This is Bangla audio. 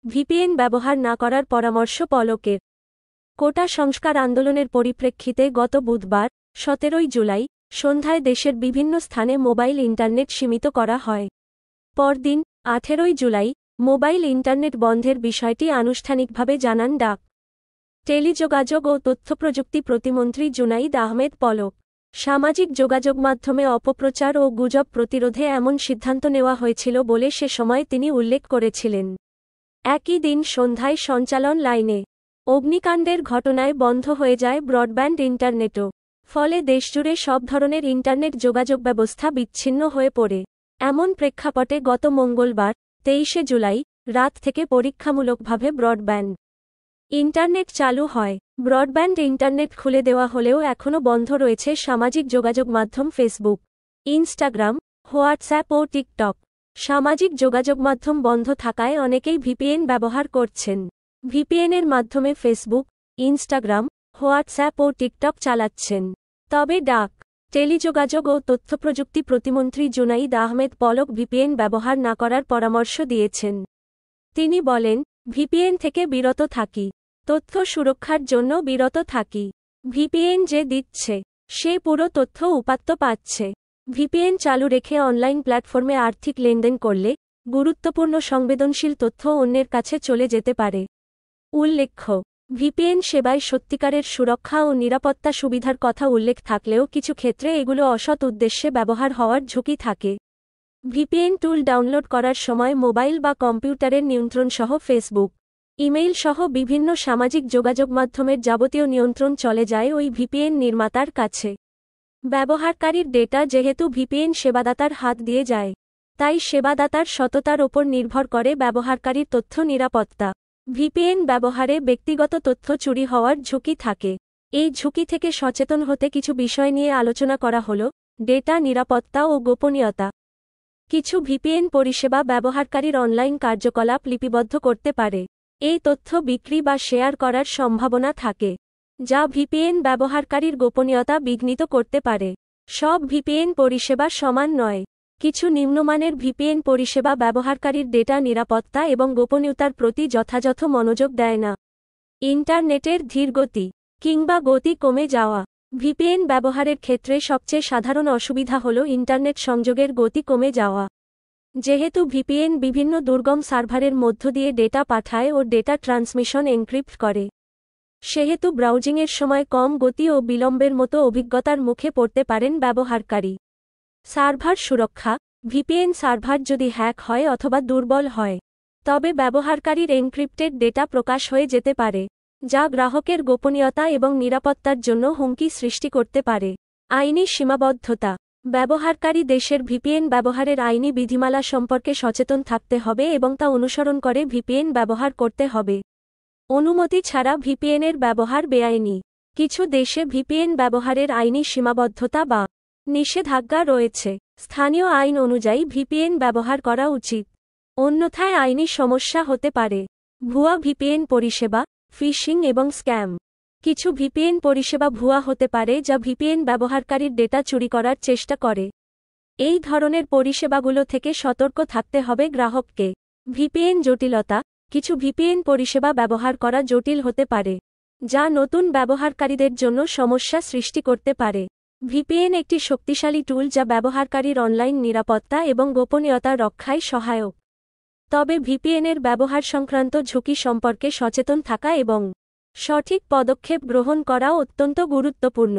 ভিপিএন ব্যবহার না করার পরামর্শ পলকের। কোটা সংস্কার আন্দোলনের পরিপ্রেক্ষিতে গত বুধবার 17 জুলাই সন্ধ্যায় দেশের বিভিন্ন স্থানে মোবাইল ইন্টারনেট সীমিত করা হয়। পরদিন 18 জুলাই মোবাইল ইন্টারনেট বন্ধের বিষয়টি আনুষ্ঠানিকভাবে জানান ডাক, টেলিযোগাযোগ ও তথ্যপ্রযুক্তি প্রতিমন্ত্রী জুনাইদ আহমেদ পলক। সামাজিক যোগাযোগ মাধ্যমে অপপ্রচার ও গুজব প্রতিরোধে এমন সিদ্ধান্ত নেওয়া হয়েছিল বলে সে সময় তিনি উল্লেখ করেছিলেন। একই দিন সন্ধ্যায় সঞ্চালন লাইনে অগ্নিকাণ্ডের ঘটনায় বন্ধ হয়ে যায় ব্রডব্যান্ড ইন্টারনেটও। ফলে দেশজুড়ে সব ধরনের ইন্টারনেট যোগাযোগ ব্যবস্থা বিচ্ছিন্ন হয়ে পড়ে। এমন প্রেক্ষাপটে গত মঙ্গলবার 23 জুলাই রাত থেকে পরীক্ষামূলকভাবে ব্রডব্যান্ড ইন্টারনেট চালু হয়। ব্রডব্যান্ড ইন্টারনেট খুলে দেওয়া হলেও এখনও বন্ধ রয়েছে সামাজিক যোগাযোগ মাধ্যম ফেসবুক, ইনস্টাগ্রাম, হোয়াটসঅ্যাপ ও টিকটক। সামাজিক যোগাযোগ মাধ্যম বন্ধ থাকায় অনেকেই ভিপিএন ব্যবহার করছেন। ভিপিএনের মাধ্যমে ফেসবুক, ইনস্টাগ্রাম, হোয়াটসঅ্যাপ ও টিকটক চালাচ্ছেন। তবে ডাক, টেলিযোগাযোগ ও তথ্যপ্রযুক্তি প্রতিমন্ত্রী জুনাইদ আহমেদ পলক ভিপিএন ব্যবহার না করার পরামর্শ দিয়েছেন। তিনি বলেন, ভিপিএন থেকে বিরত থাকি, তথ্য সুরক্ষার জন্য বিরত থাকি। ভিপিএন যে দিচ্ছে সে পুরো তথ্য উপাত্ত পাচ্ছে। ভিপিএন চালু রেখে অনলাইন প্ল্যাটফর্মে আর্থিক লেনদেন করলে গুরুত্বপূর্ণ সংবেদনশীল তথ্য অন্যের কাছে চলে যেতে পারে। উল্লেখ্য, ভিপিএন সেবায় সত্যিকারের সুরক্ষা ও নিরাপত্তা সুবিধার কথা উল্লেখ থাকলেও কিছু ক্ষেত্রে এগুলো অসৎ উদ্দেশ্যে ব্যবহার হওয়ার ঝুঁকি থাকে। ভিপিএন টুল ডাউনলোড করার সময় মোবাইল বা কম্পিউটারের নিয়ন্ত্রণ সহ ফেসবুক, ইমেইল সহ বিভিন্ন সামাজিক যোগাযোগ মাধ্যমের যাবতীয় নিয়ন্ত্রণ চলে যায় ওই ভিপিএন নির্মাতার কাছে। ব্যবহারকারীর ডেটা যেহেতু ভিপিএন সেবাদাতার হাত দিয়ে যায়, তাই সেবাদাতার সততার ওপর নির্ভর করে ব্যবহারকারীর তথ্য নিরাপত্তা। ভিপিএন ব্যবহারে ব্যক্তিগত তথ্য চুরি হওয়ার ঝুঁকি থাকে। এই ঝুঁকি থেকে সচেতন হতে কিছু বিষয় নিয়ে আলোচনা করা হলো: ডেটা নিরাপত্তা ও গোপনীয়তা। কিছু ভিপিএন পরিষেবা ব্যবহারকারীর অনলাইন কার্যকলাপ লিপিবদ্ধ করতে পারে। এই তথ্য বিক্রি বা শেয়ার করার সম্ভাবনা থাকে, যা ভিপিএন ব্যবহারকারীর গোপনীয়তা বিঘ্নিত করতে পারে। সব ভিপিএন পরিষেবা সমান নয়। কিছু নিম্নমানের ভিপিএন পরিষেবা ব্যবহারকারীর ডেটা নিরাপত্তা এবং গোপনীয়তার প্রতি যথাযথ মনোযোগ দেয় না। ইন্টারনেটের ধীরগতি কিংবা গতি কমে যাওয়া। ভিপিএন ব্যবহারের ক্ষেত্রে সবচেয়ে সাধারণ অসুবিধা হল ইন্টারনেট সংযোগের গতি কমে যাওয়া। যেহেতু ভিপিএন বিভিন্ন দুর্গম সার্ভারের মধ্য দিয়ে ডেটা পাঠায় ও ডেটা ট্রান্সমিশন এনক্রিপ্ট করে, সেহেতু ব্রাউজিংয়ের সময় কম গতি ও বিলম্বের মতো অভিজ্ঞতার মুখে পড়তে পারেন ব্যবহারকারী। সার্ভার সুরক্ষা। ভিপিএন সার্ভার যদি হ্যাক হয় অথবা দুর্বল হয়, তবে ব্যবহারকারীর এনক্রিপ্টেড ডেটা প্রকাশ হয়ে যেতে পারে, যা গ্রাহকের গোপনীয়তা এবং নিরাপত্তার জন্য হুমকি সৃষ্টি করতে পারে। আইনি সীমাবদ্ধতা। ব্যবহারকারী দেশের ভিপিএন ব্যবহারের আইনি বিধিমালা সম্পর্কে সচেতন থাকতে হবে এবং তা অনুসরণ করে ভিপিএন ব্যবহার করতে হবে। অনুমতি ছাড়া ভিপিএনের ব্যবহার বেআইনি। কিছু দেশে ভিপিএন ব্যবহারের আইনি সীমাবদ্ধতা বা নিষেধাজ্ঞা রয়েছে। স্থানীয় আইন অনুযায়ী ভিপিএন ব্যবহার করা উচিত, অন্যথায় আইনি সমস্যা হতে পারে। ভুয়া ভিপিএন পরিষেবা, ফিশিং এবং স্ক্যাম। কিছু ভিপিএন পরিষেবা ভুয়া হতে পারে যা ভিপিএন ব্যবহারকারীর ডেটা চুরি করার চেষ্টা করে। এই ধরনের পরিষেবাগুলো থেকে সতর্ক থাকতে হবে গ্রাহককে। ভিপিএন জটিলতা। কিছু ভিপিএন পরিষেবা ব্যবহার করা জটিল হতে পারে, যা নতুন ব্যবহারকারীদের জন্য সমস্যা সৃষ্টি করতে পারে। ভিপিএন একটি শক্তিশালী টুল যা ব্যবহারকারীর অনলাইন নিরাপত্তা এবং গোপনীয়তা রক্ষায় সহায়ক। তবে ভিপিএনের ব্যবহার সংক্রান্ত ঝুঁকি সম্পর্কে সচেতন থাকা এবং সঠিক পদক্ষেপ গ্রহণ করা অত্যন্ত গুরুত্বপূর্ণ।